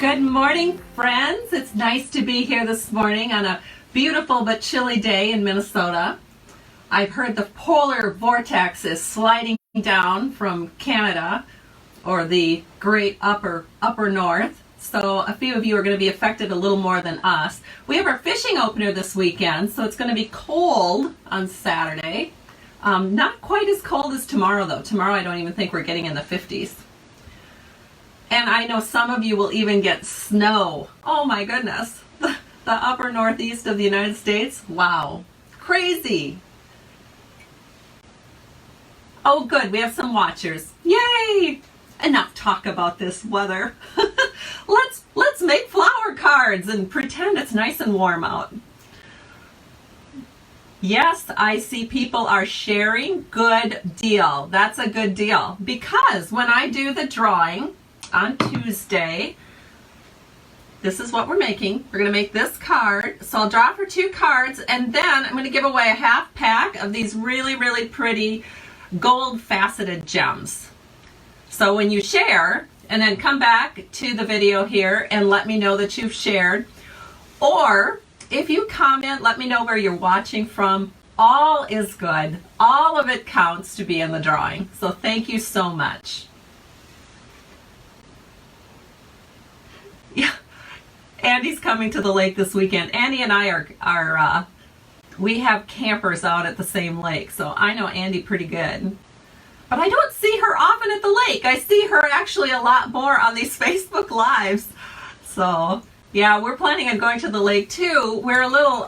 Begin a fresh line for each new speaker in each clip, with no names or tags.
Good morning, friends. It's nice to be here this morning on a beautiful but chilly day in Minnesota. I've heard the polar vortex is sliding down from Canada, or the great upper north. So a few of you are going to be affected a little more than us. We have our fishing opener this weekend, so it's going to be cold on Saturday. Not quite as cold as tomorrow, though. Tomorrow I don't even think we're getting in the 50s. And I know some of you will even get snow. Oh my goodness. The upper northeast of the United States. Wow. Crazy. Oh good, we have some watchers. Yay! Enough talk about this weather. Let's make flower cards and pretend it's nice and warm out. Yes, I see people are sharing. Good deal. That's a good deal. Because when I do the drawing on Tuesday, this is what we're making. We're going to make this card. So I'll draw for 2 cards, and then I'm going to give away a half pack of these really, really pretty gold faceted gems. So when you share, and then come back to the video here and let me know that you've shared, or if you comment, let me know where you're watching from. All is good. All of it counts to be in the drawing. So thank you so much. Yeah, Andy's coming to the lake this weekend. Andy and I we have campers out at the same lake, so I know Andy pretty good. But I don't see her often at the lake. I see her actually a lot more on these Facebook Lives. So yeah, we're planning on going to the lake too. We're a little,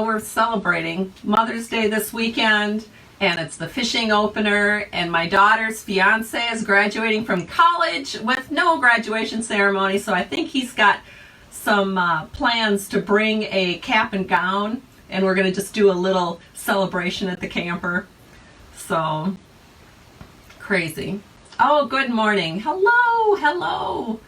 we're celebrating Mother's Day this weekend, and it's the fishing opener, and my daughter's fiance is graduating from college with no graduation ceremony, so I think he's got some plans to bring a cap and gown, and we're going to just do a little celebration at the camper. So crazy. Oh, good morning. Hello.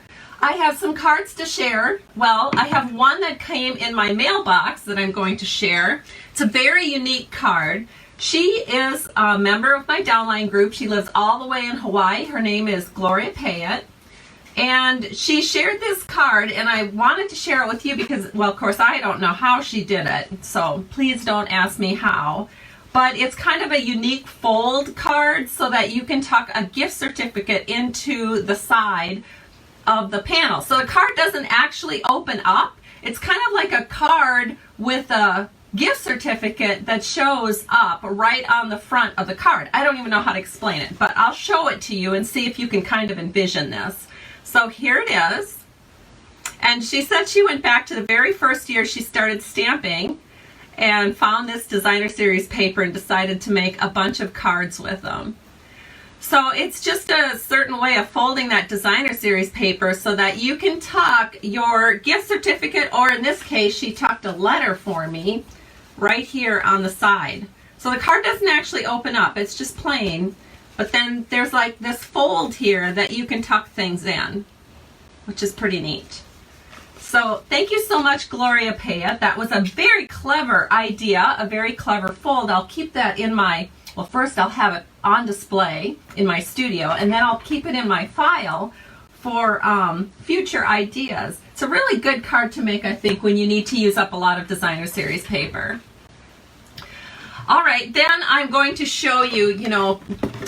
I have some cards to share. Well, I have one that came in my mailbox that I'm going to share. It's a very unique card. She is a member of my downline group. She lives all the way in Hawaii. Her name is Gloria Payette. And she shared this card, and I wanted to share it with you because, well, of course, I don't know how she did it. So please don't ask me how. But it's kind of a unique fold card so that you can tuck a gift certificate into the side of the panel. So the card doesn't actually open up. It's kind of like a card with a gift certificate that shows up right on the front of the card. I don't even know how to explain it, but I'll show it to you and see if you can kind of envision this. So here it is. And she said she went back to the very first year she started stamping and found this designer series paper and decided to make a bunch of cards with them. So it's just a certain way of folding that designer series paper so that you can tuck your gift certificate, or in this case, she tucked a letter for me right here on the side. So the card doesn't actually open up, it's just plain, but then there's like this fold here that you can tuck things in, which is pretty neat. So thank you so much, Gloria Payette. That was a very clever idea, a very clever fold. I'll keep that in my, well, first I'll have it on display in my studio, and then I'll keep it in my file for future ideas. It's a really good card to make, I think, when you need to use up a lot of designer series paper. All right, then I'm going to show you,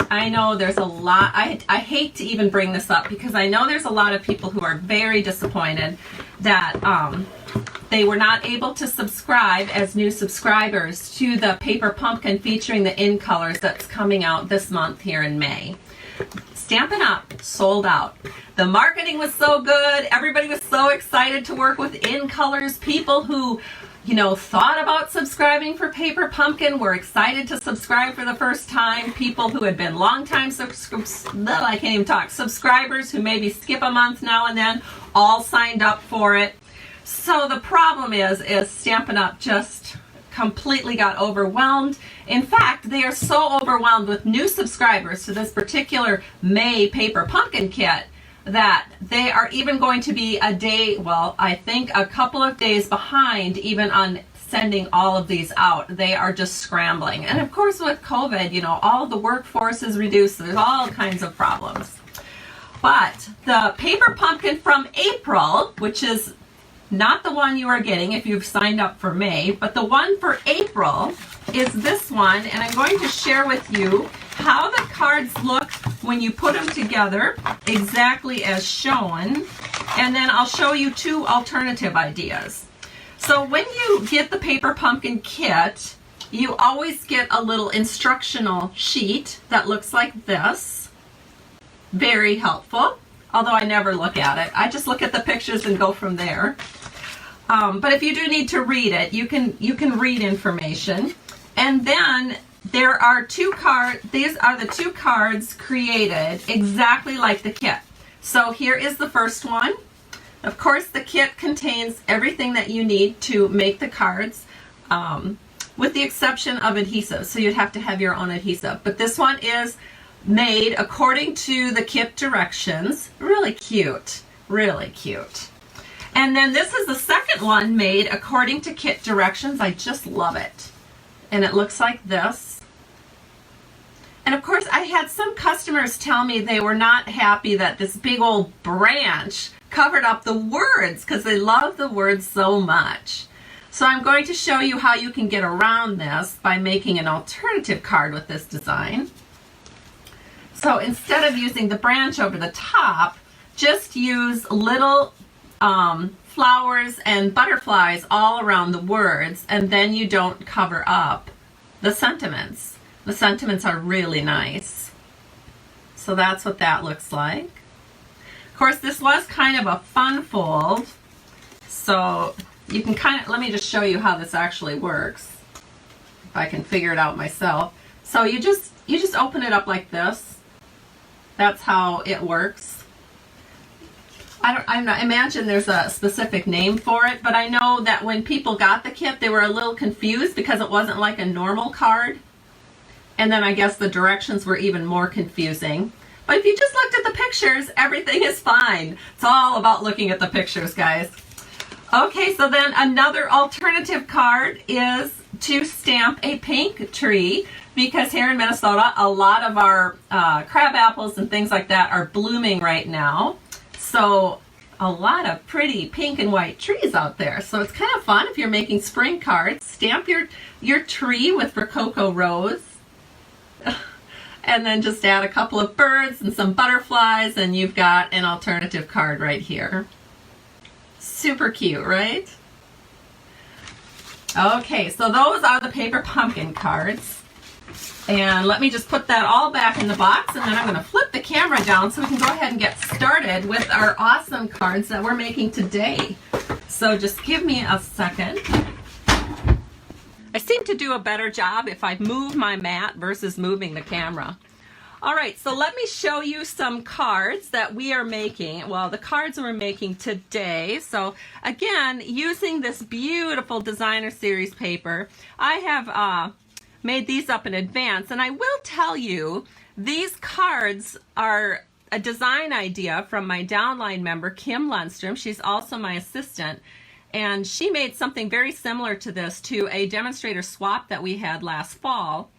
I know there's a lot, I hate to even bring this up because I know there's a lot of people who are very disappointed that they were not able to subscribe as new subscribers to the Paper Pumpkin featuring the In Colors that's coming out this month here in May. Stampin' Up! Sold out. The marketing was so good. Everybody was so excited to work with In Colors. People who, thought about subscribing for Paper Pumpkin were excited to subscribe for the first time. People who had been longtime subscribers who maybe skip a month now and then all signed up for it. So the problem is Stampin' Up! Just completely got overwhelmed. In fact, they are so overwhelmed with new subscribers to this particular May Paper Pumpkin kit that they are even going to be I think a couple of days behind even on sending all of these out. They are just scrambling. And of course with COVID, all the workforce is reduced. So there's all kinds of problems. But the paper pumpkin from April, which is not the one you are getting if you've signed up for May, but the one for April is this one, and I'm going to share with you how the cards look when you put them together exactly as shown, and then I'll show you two alternative ideas. So when you get the paper pumpkin kit, you always get a little instructional sheet that looks like this. Very helpful, although I never look at it. I just look at the pictures and go from there. But if you do need to read it, you can read information. And then there are two cards. These are the two cards created exactly like the kit. So here is the first one. Of course, the kit contains everything that you need to make the cards, with the exception of adhesive. So you'd have to have your own adhesive. But this one is made according to the kit directions. Really cute. Really cute. And then this is the second one made according to kit directions. I just love it. And it looks like this. And of course, I had some customers tell me they were not happy that this big old branch covered up the words because they love the words so much. So I'm going to show you how you can get around this by making an alternative card with this design. So instead of using the branch over the top, just use little flowers and butterflies all around the words, and then you don't cover up the sentiments. The sentiments are really nice. So that's what that looks like. Of course, this was kind of a fun fold, so you can let me just show you how this actually works, if I can figure it out myself. So you just open it up like this. That's how it works. I imagine there's a specific name for it, but I know that when people got the kit, they were a little confused because it wasn't like a normal card. And then I guess the directions were even more confusing. But if you just looked at the pictures, everything is fine. It's all about looking at the pictures, guys. Okay, so then another alternative card is to stamp a pink tree, because here in Minnesota, a lot of our crab apples and things like that are blooming right now. So a lot of pretty pink and white trees out there. So it's kind of fun if you're making spring cards. Stamp your tree with Rococo Rose. And then just add a couple of birds and some butterflies, and you've got an alternative card right here. Super cute, right? Okay, so those are the paper pumpkin cards. And let me just put that all back in the box, and then I'm going to flip the camera down so we can go ahead and get started with our awesome cards that we're making today. So just give me a second. I seem to do a better job if I move my mat versus moving the camera. All right, so let me show you some cards that we are making. Well, the cards we're making today. So again, using this beautiful designer series paper, I have made these up in advance, and I will tell you, these cards are a design idea from my downline member, Kim Lundstrom. She's also my assistant, and she made something very similar to this to a demonstrator swap that we had last fall.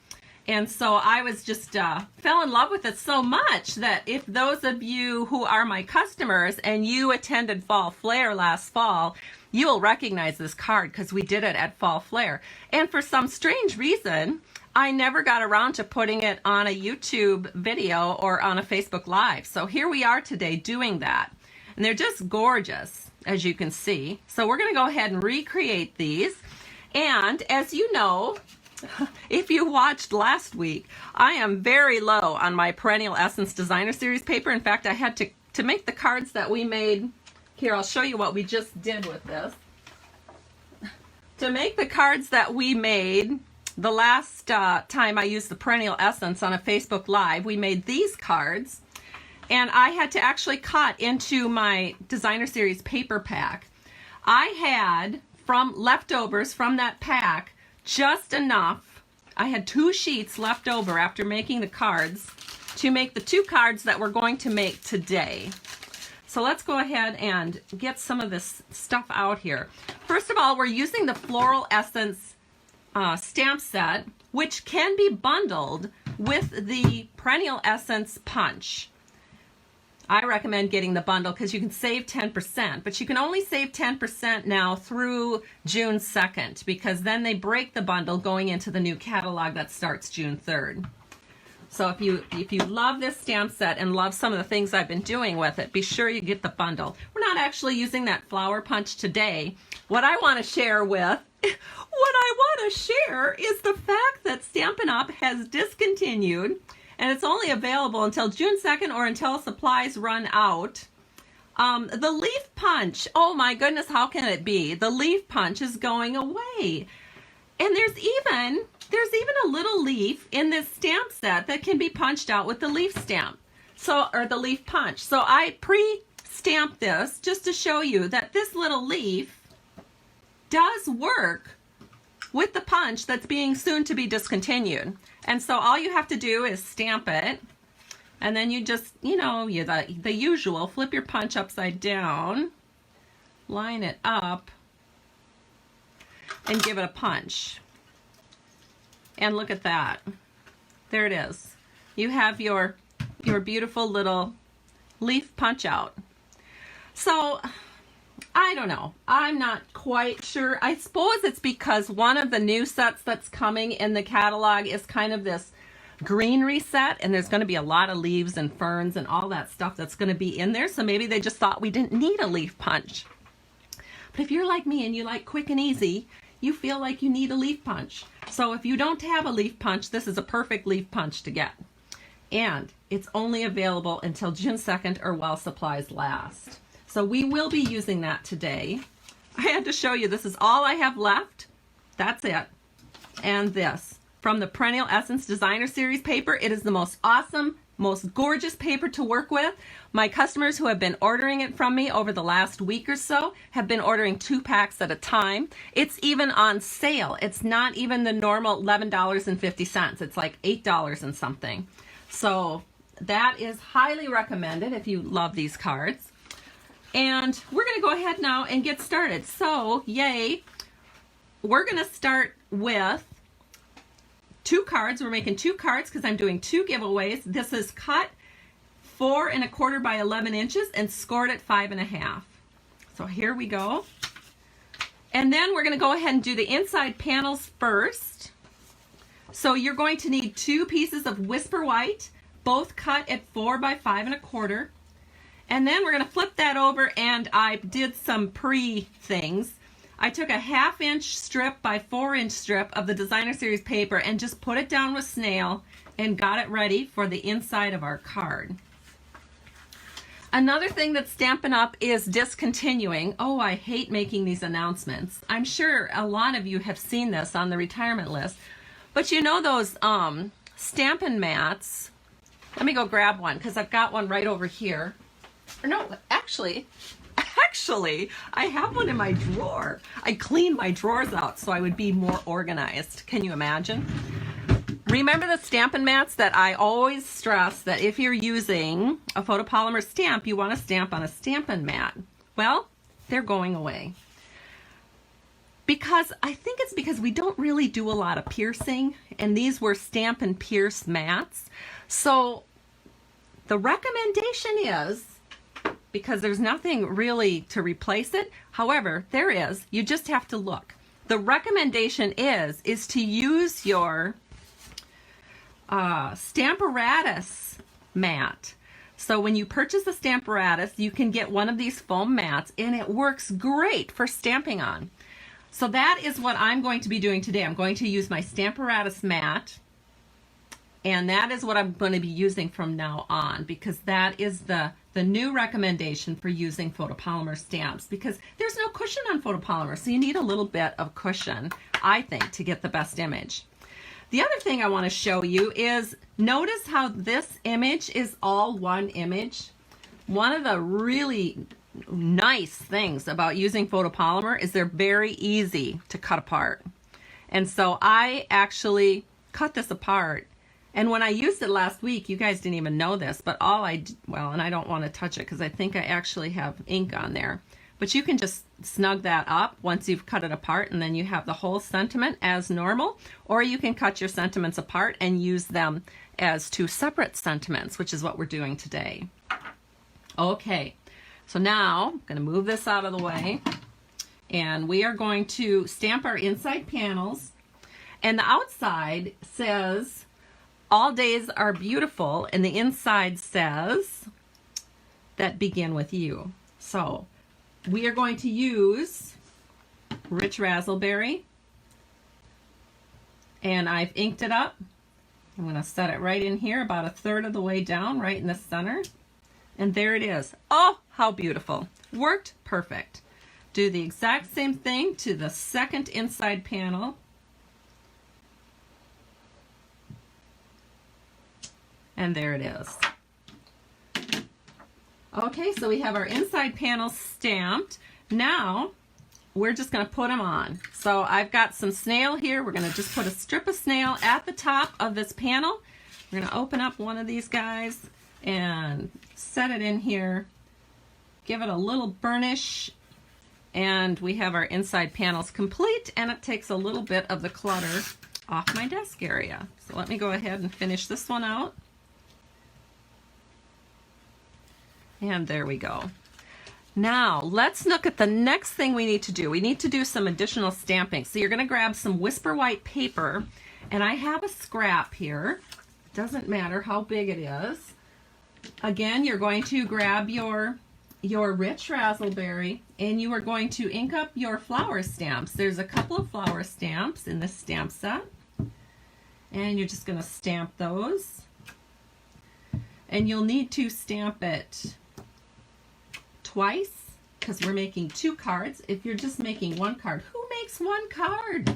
And so I was just fell in love with it so much that if those of you who are my customers and you attended Fall Flair last fall, you will recognize this card because we did it at Fall Flair. And for some strange reason, I never got around to putting it on a YouTube video or on a Facebook Live. So here we are today doing that. And they're just gorgeous, as you can see. So we're going to go ahead and recreate these. And as you know, if you watched last week, I am very low on my Perennial Essence Designer Series paper. In fact, I had to make the cards that we made. Here, I'll show you what we just did with this. To make the cards that we made the last time I used the Perennial Essence on a Facebook Live, we made these cards. And I had to actually cut into my Designer Series paper pack. I had from leftovers from that pack just enough. I had 2 sheets left over after making the cards to make the 2 cards that we're going to make today. So let's go ahead and get some of this stuff out here. First of all, we're using the Floral Essence stamp set, which can be bundled with the Perennial Essence punch. I recommend getting the bundle because you can save 10%, but you can only save 10% now through June 2nd because then they break the bundle going into the new catalog that starts June 3rd. So if you love this stamp set and love some of the things I've been doing with it, be sure you get the bundle. We're not actually using that flower punch today. What I want to share is the fact that Stampin' Up! Has discontinued, and it's only available until June 2nd or until supplies run out. The leaf punch, oh my goodness, how can it be? The leaf punch is going away. And there's even a little leaf in this stamp set that can be punched out with the leaf stamp. Or the leaf punch. So I pre-stamped this just to show you that this little leaf does work with the punch that's being soon to be discontinued. And so all you have to do is stamp it, and then you just, the usual, flip your punch upside down, line it up, and give it a punch. And look at that. There it is. You have your beautiful little leaf punch out. So I don't know. I'm not quite sure. I suppose it's because one of the new sets that's coming in the catalog is kind of this greenery set, and there's going to be a lot of leaves and ferns and all that stuff that's going to be in there. So maybe they just thought we didn't need a leaf punch. But if you're like me and you like quick and easy, you feel like you need a leaf punch. So if you don't have a leaf punch, this is a perfect leaf punch to get. And it's only available until June 2nd or while supplies last. So we will be using that today. I had to show you, this is all I have left. That's it. And this, from the Perennial Essence Designer Series paper. It is the most awesome, most gorgeous paper to work with. My customers who have been ordering it from me over the last week or so have been ordering 2 packs at a time. It's even on sale. It's not even the normal $11.50. It's like $8 and something. So that is highly recommended if you love these cards. And we're going to go ahead now and get started. So, yay. We're going to start with 2 cards. We're making 2 cards because I'm doing 2 giveaways. This is cut 4 1/4 by 11 inches and scored at 5 1/2. So here we go. And then we're going to go ahead and do the inside panels first. So you're going to need 2 pieces of Whisper White, both cut at 4 by 5 1/4. And then we're going to flip that over, and I did some pre-things. I took a 1/2 inch strip by 4 inch strip of the Designer Series paper and just put it down with snail and got it ready for the inside of our card. Another thing that Stampin' Up! Is discontinuing. Oh, I hate making these announcements. I'm sure a lot of you have seen this on the retirement list. But you know those Stampin' Mats? Let me go grab one because I've got one right over here. Or no, actually, I have one in my drawer. I cleaned my drawers out so I would be more organized. Can you imagine? Remember the Stampin' Mats that I always stress that if you're using a photopolymer stamp, you want to stamp on a Stampin' Mat. Well, they're going away. I think it's because we don't really do a lot of piercing, and these were Stampin' Pierce mats. So the recommendation is, because there's nothing really to replace it. However, there is. You just have to look. The recommendation is to use your Stamparatus mat. So when you purchase a Stamparatus, you can get one of these foam mats, and it works great for stamping on. So that is what I'm going to be doing today. I'm going to use my Stamparatus mat, and that is what I'm going to be using from now on, because that is the new recommendation for using photopolymer stamps, because there's no cushion on photopolymer, so you need a little bit of cushion, I think, to get the best image. The other thing I want to show you is, notice how this image is all one image. One of the really nice things about using photopolymer is they're very easy to cut apart. And so I actually cut this apart. And when I used it last week, you guys didn't even know this, but and I don't want to touch it because I think I actually have ink on there. But you can just snug that up once you've cut it apart, and then you have the whole sentiment as normal. Or you can cut your sentiments apart and use them as 2 separate sentiments, which is what we're doing today. Okay, so now I'm going to move this out of the way, and we are going to stamp our inside panels. And the outside says, all days are beautiful, and the inside says, that begin with you. So we are going to use Rich Razzleberry, and I've inked it up. I'm going to set it right in here, about a third of the way down, right in the center. And there it is. Oh, how beautiful. Worked perfect. Do the exact same thing to the second inside panel. And there it is. Okay, so we have our inside panels stamped. Now, we're just going to put them on. So I've got some snail here. We're going to just put a strip of snail at the top of this panel. We're going to open up one of these guys and set it in here. Give it a little burnish. And we have our inside panels complete, and it takes a little bit of the clutter off my desk area. So let me go ahead and finish this one out. And there we go. Now, let's look at the next thing we need to do. We need to do some additional stamping. So you're going to grab some Whisper White paper, and I have a scrap here. Doesn't matter how big it is. Again, you're going to grab your Rich Razzleberry, and you are going to ink up your flower stamps. There's a couple of flower stamps in this stamp set, and you're just going to stamp those. And you'll need to stamp it twice, because we're making 2 cards. If you're just making 1 card, who makes 1 card?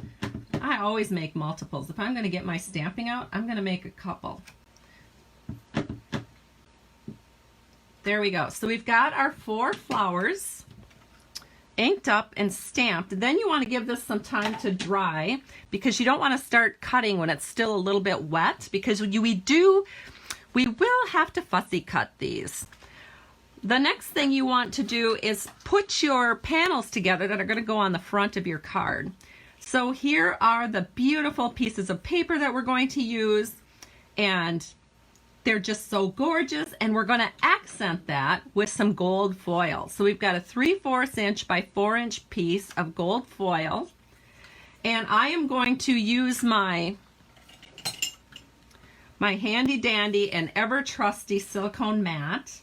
I always make multiples. If I'm going to get my stamping out, I'm going to make a couple. There we go. So we've got our 4 flowers inked up and stamped. Then you want to give this some time to dry, because you don't want to start cutting when it's still a little bit wet, because we will have to fussy cut these. The next thing you want to do is put your panels together that are going to go on the front of your card. So here are the beautiful pieces of paper that we're going to use, and they're just so gorgeous, and we're going to accent that with some gold foil. So we've got a 3/4 inch by 4 inch piece of gold foil, and I am going to use my handy dandy and ever trusty silicone mat,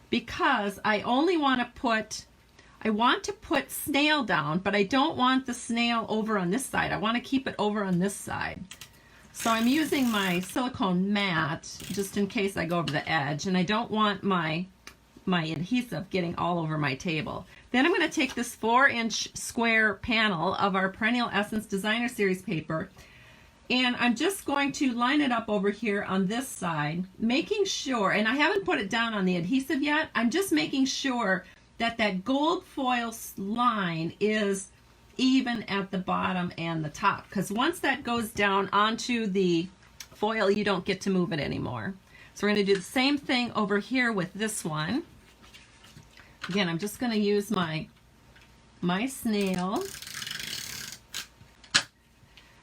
because I only want to put snail down, but I don't want the snail over on this side. I want to keep it over on this side. So I'm using my silicone mat just in case I go over the edge, and I don't want my adhesive getting all over my table. Then I'm going to take this 4-inch square panel of our Perennial Essence Designer Series paper, and I'm just going to line it up over here on this side, making sure, and I haven't put it down on the adhesive yet, I'm just making sure that that gold foil line is even at the bottom and the top, because once that goes down onto the foil, you don't get to move it anymore. So we're going to do the same thing over here with this one. Again, I'm just going to use my snail,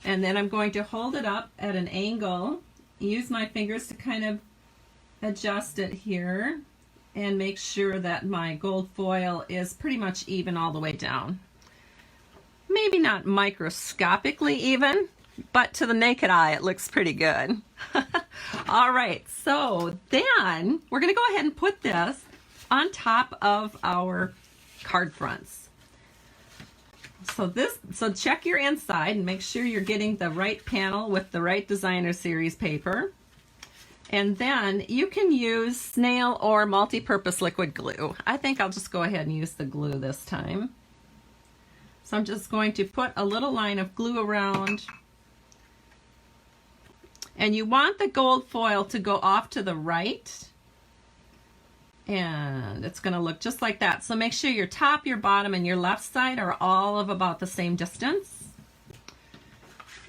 and then I'm going to hold it up at an angle, use my fingers to kind of adjust it here, and make sure that my gold foil is pretty much even all the way down. Maybe not microscopically even, but to the naked eye it looks pretty good. All right, so then we're going to go ahead and put this on top of our card fronts. So check your inside and make sure you're getting the right panel with the right Designer Series paper. And then you can use snail or multi-purpose liquid glue. I think I'll just go ahead and use the glue this time. So I'm just going to put a little line of glue around. And you want the gold foil to go off to the right. And it's going to look just like that. So make sure your top, your bottom, and your left side are all of about the same distance.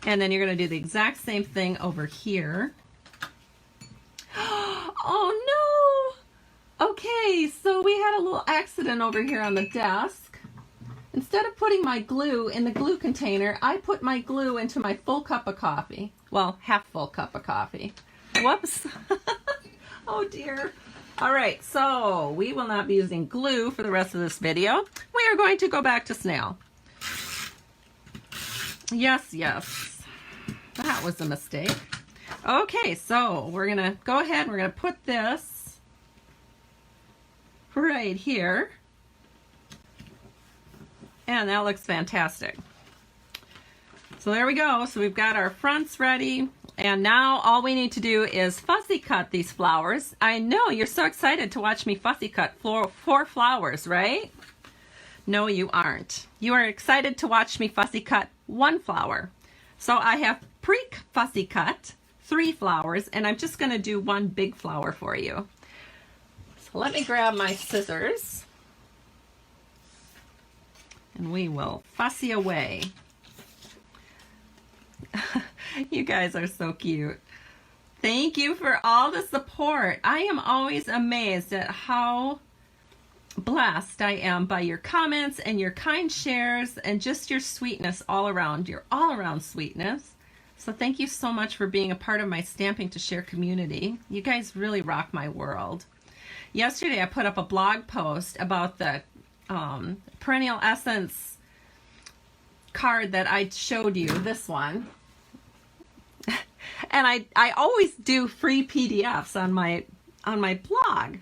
And then you're going to do the exact same thing over here. Oh no! Okay, so we had a little accident over here on the desk. Instead of putting my glue in the glue container, I put my glue into my full cup of coffee. Well, half full cup of coffee. Whoops. Oh dear. All right, so we will not be using glue for the rest of this video. We are going to go back to snail. Yes, that was a mistake. Okay, so we're gonna go ahead, we're gonna put this right here. And that looks fantastic. So there we go. So we've got our fronts ready. And now all we need to do is fussy cut these flowers. I know you're so excited to watch me fussy cut 4 flowers, right? No, you aren't. You are excited to watch me fussy cut 1 flower. So I have pre-fussy cut 3 flowers, and I'm just gonna do 1 big flower for you. So let me grab my scissors, and we will fussy away. You guys are so cute. Thank you for all the support. I am always amazed at how blessed I am by your comments and your kind shares and just your sweetness all around, your all-around sweetness. So thank you so much for being a part of my Stamping to Share community. You guys really rock my world. Yesterday I put up a blog post about the Perennial Essence card that I showed you, this one. And I always do free PDFs on my blog.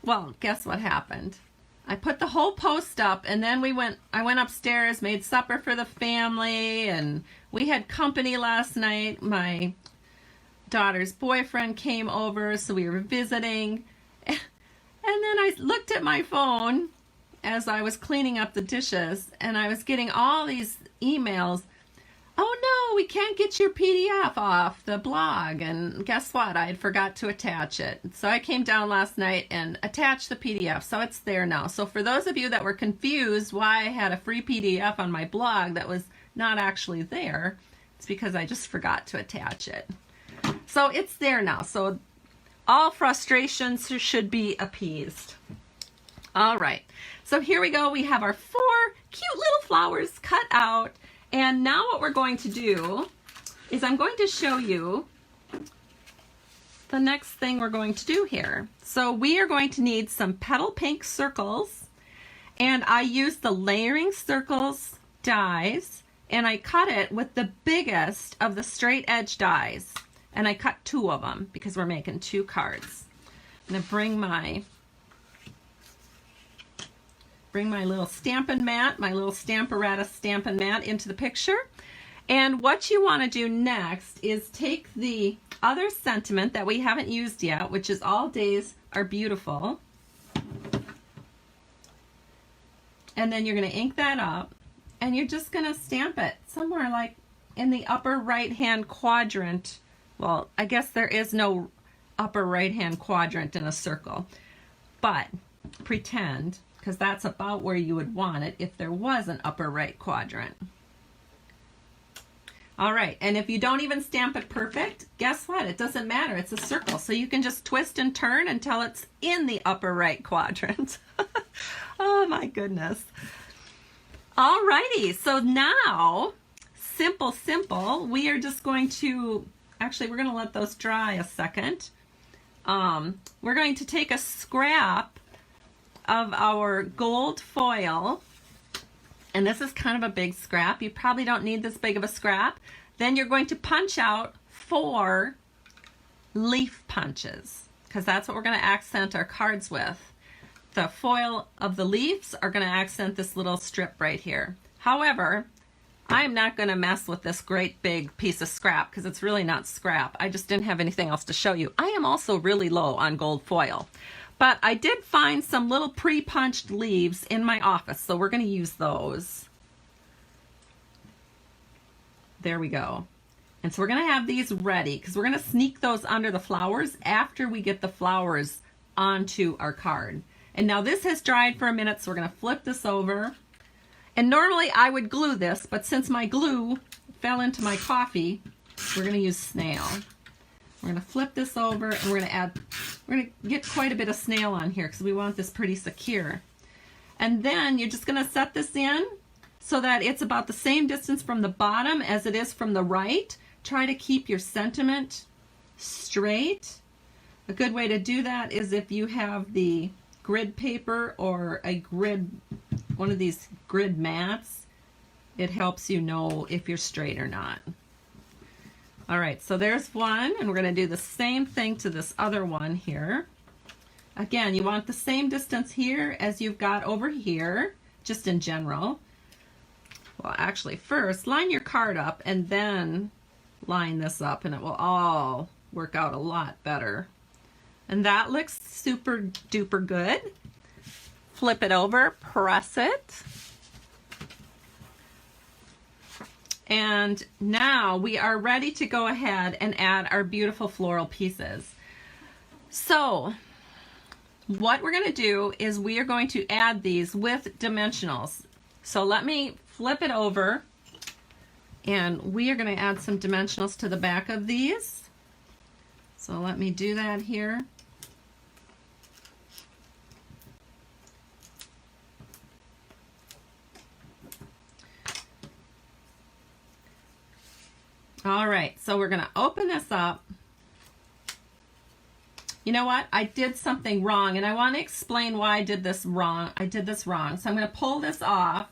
Well, guess what happened? I put the whole post up, and then I went upstairs, made supper for the family, and we had company last night. My daughter's boyfriend came over, so we were visiting. And then I looked at my phone as I was cleaning up the dishes, and I was getting all these emails. Oh no, we can't get your PDF off the blog. And guess what? I had forgot to attach it. So I came down last night and attached the PDF. So it's there now. So for those of you that were confused why I had a free PDF on my blog that was not actually there, it's because I just forgot to attach it. So it's there now. So all frustrations should be appeased. All right. So here we go. We have our 4 cute little flowers cut out. And now what we're going to do is I'm going to show you the next thing we're going to do here. So we are going to need some petal pink circles, and I used the Layering Circles dies, and I cut it with the biggest of the straight edge dies, and I cut 2 of them because we're making 2 cards. I'm going to bring my little Stampin' Mat, my little Stamparata Stampin' Mat into the picture. And what you want to do next is take the other sentiment that we haven't used yet, which is All Days Are Beautiful. And then you're going to ink that up, and you're just going to stamp it somewhere like in the upper right-hand quadrant. Well, I guess there is no upper right-hand quadrant in a circle, but pretend, because that's about where you would want it if there was an upper right quadrant. All right, and if you don't even stamp it perfect, guess what? It doesn't matter, it's a circle. So you can just twist and turn until it's in the upper right quadrant. Oh my goodness. All righty, so now, simple, we are just going to, actually we're gonna let those dry a second. We're going to take a scrap of our gold foil, and this is kind of a big scrap. You probably don't need this big of a scrap. Then you're going to punch out 4 leaf punches, because that's what we're going to accent our cards with. The foil of the leaves are going to accent this little strip right here. However, I'm not going to mess with this great big piece of scrap because it's really not scrap. I just didn't have anything else to show you. I am also really low on gold foil. But I did find some little pre-punched leaves in my office, so we're going to use those. There we go. And so we're going to have these ready because we're going to sneak those under the flowers after we get the flowers onto our card. And now this has dried for a minute, so we're going to flip this over. And normally I would glue this, but since my glue fell into my coffee, we're going to use snail. We're going to flip this over, and we're going to get quite a bit of snail on here because we want this pretty secure. And then you're just going to set this in so that it's about the same distance from the bottom as it is from the right. Try to keep your sentiment straight. A good way to do that is if you have the grid paper or a grid, one of these grid mats, it helps you know if you're straight or not. All right, so there's one, and we're going to do the same thing to this other one here. Again, you want the same distance here as you've got over here, just in general. Well, actually, first line your card up and then line this up, and it will all work out a lot better. And that looks super duper good. Flip it over, press it. And now we are ready to go ahead and add our beautiful floral pieces. So what we're going to do is we are going to add these with dimensionals. So let me flip it over, and we are going to add some dimensionals to the back of these. So let me do that here. All right, so we're going to open this up. You know what? I did something wrong, and I want to explain why I did this wrong. So I'm going to pull this off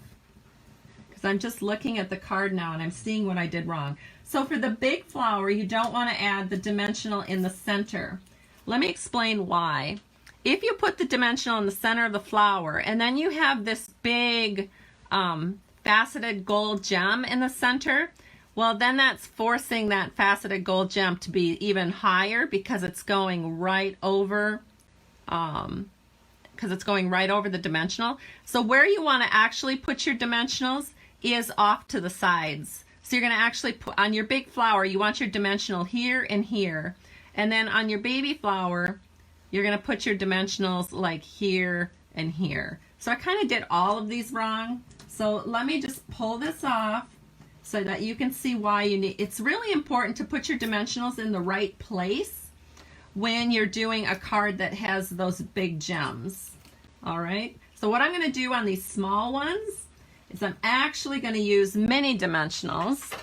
because I'm just looking at the card now and I'm seeing what I did wrong. So for the big flower, you don't want to add the dimensional in the center. Let me explain why. If you put the dimensional in the center of the flower and then you have this big faceted gold gem in the center, well, then that's forcing that faceted gold gem to be even higher because it's going right over the dimensional. So where you want to actually put your dimensionals is off to the sides. So you're going to actually put on your big flower, you want your dimensional here and here. And then on your baby flower, you're going to put your dimensionals like here and here. So I kind of did all of these wrong. So let me just pull this off so that you can see why you need. It's really important to put your dimensionals in the right place when you're doing a card that has those big gems. All right. So what I'm going to do on these small ones is I'm actually going to use mini dimensionals.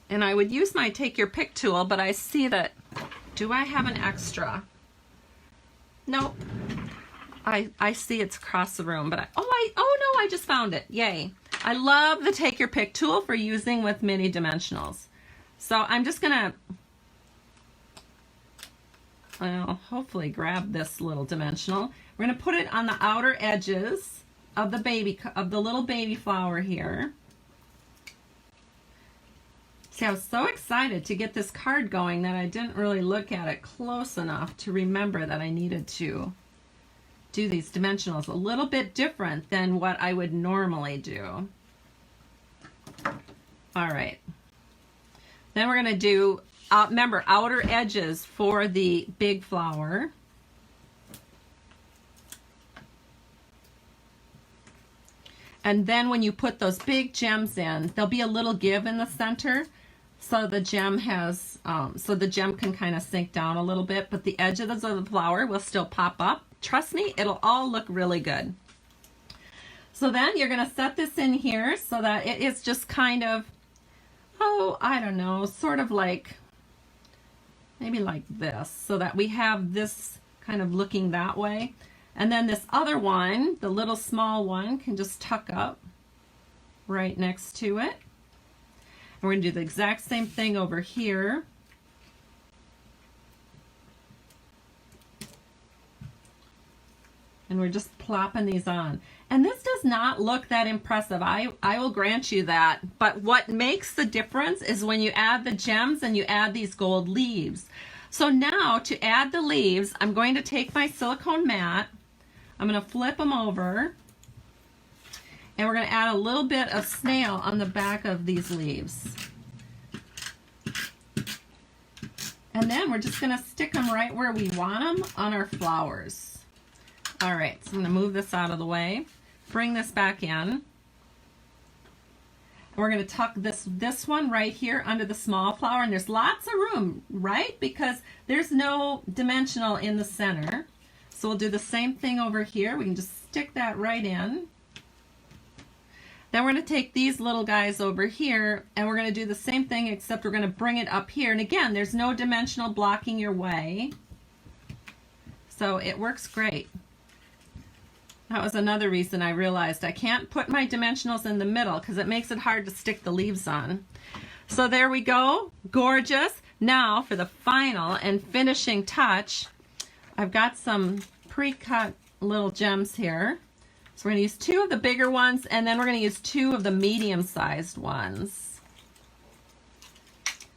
And I would use my take your pick tool, but I see that, do I have an extra? Nope. I see it's across the room, but oh no, I just found it. Yay. I love the take your pick tool for using with mini dimensionals. So I'm just gonna, well, hopefully grab this little dimensional. We're gonna put it on the outer edges of the little baby flower here. See, I was so excited to get this card going that I didn't really look at it close enough to remember that I needed to do these dimensionals a little bit different than what I would normally do. All right. Then we're going to do, remember, outer edges for the big flower. And then when you put those big gems in, there'll be a little give in the center. So the gem has, so the gem can kind of sink down a little bit, but the edges of the flower will still pop up. Trust me, it'll all look really good. So then you're going to set this in here so that it is just kind of, oh, I don't know, sort of like, maybe like this, so that we have this kind of looking that way. And then this other one, the little small one, can just tuck up right next to it. And we're going to do the exact same thing over here. And we're just plopping these on. And this does not look that impressive. I will grant you that. But what makes the difference is when you add the gems and you add these gold leaves. So now to add the leaves, I'm going to take my silicone mat. I'm going to flip them over. And we're going to add a little bit of snail on the back of these leaves. And then we're just going to stick them right where we want them on our flowers. All right, so I'm going to move this out of the way, bring this back in. And we're going to tuck this one right here under the small flower, and there's lots of room, right? Because there's no dimensional in the center. So we'll do the same thing over here. We can just stick that right in. Then we're going to take these little guys over here and we're going to do the same thing, except we're going to bring it up here. And again, there's no dimensional blocking your way. So it works great. That was another reason I realized I can't put my dimensionals in the middle because it makes it hard to stick the leaves on. So there we go. Gorgeous. Now for the final and finishing touch, I've got some pre-cut little gems here. So we're going to use 2 of the bigger ones, and then we're going to use 2 of the medium-sized ones.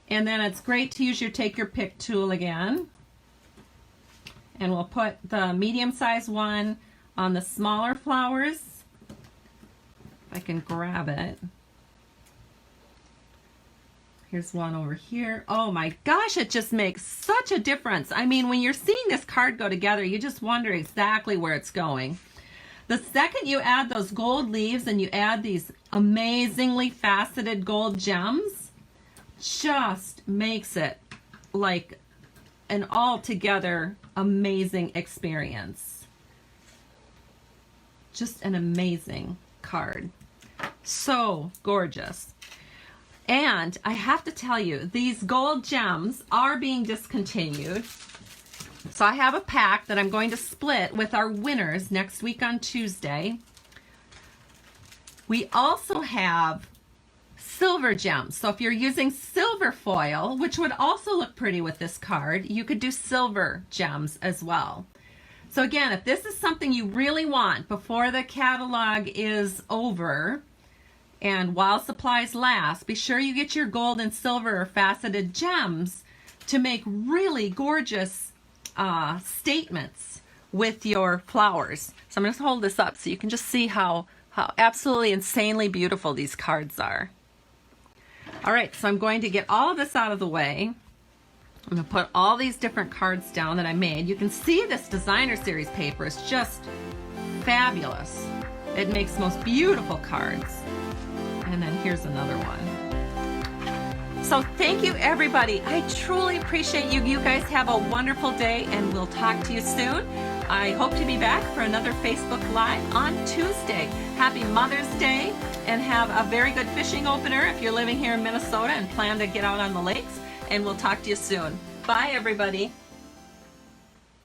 And then it's great to use your take your pick tool again. And we'll put the medium-sized one on the smaller flowers. If I can grab it. Here's one over here. Oh my gosh, it just makes such a difference. I mean, when you're seeing this card go together, you just wonder exactly where it's going. The second you add those gold leaves and you add these amazingly faceted gold gems, just makes it like an altogether amazing experience. Just an amazing card. So gorgeous. And I have to tell you, these gold gems are being discontinued. So I have a pack that I'm going to split with our winners next week on Tuesday. We also have silver gems. So if you're using silver foil, which would also look pretty with this card, you could do silver gems as well. So again, if this is something you really want before the catalog is over and while supplies last, be sure you get your gold and silver faceted gems to make really gorgeous statements with your flowers. So I'm going to hold this up so you can just see how absolutely insanely beautiful these cards are. All right, so I'm going to get all of this out of the way. I'm going to put all these different cards down that I made. You can see this designer series paper is just fabulous. It makes the most beautiful cards. And then here's another one. So thank you, everybody. I truly appreciate you. You guys have a wonderful day, and we'll talk to you soon. I hope to be back for another Facebook Live on Tuesday. Happy Mother's Day, and have a very good fishing opener if you're living here in Minnesota and plan to get out on the lakes. And we'll talk to you soon. Bye, everybody.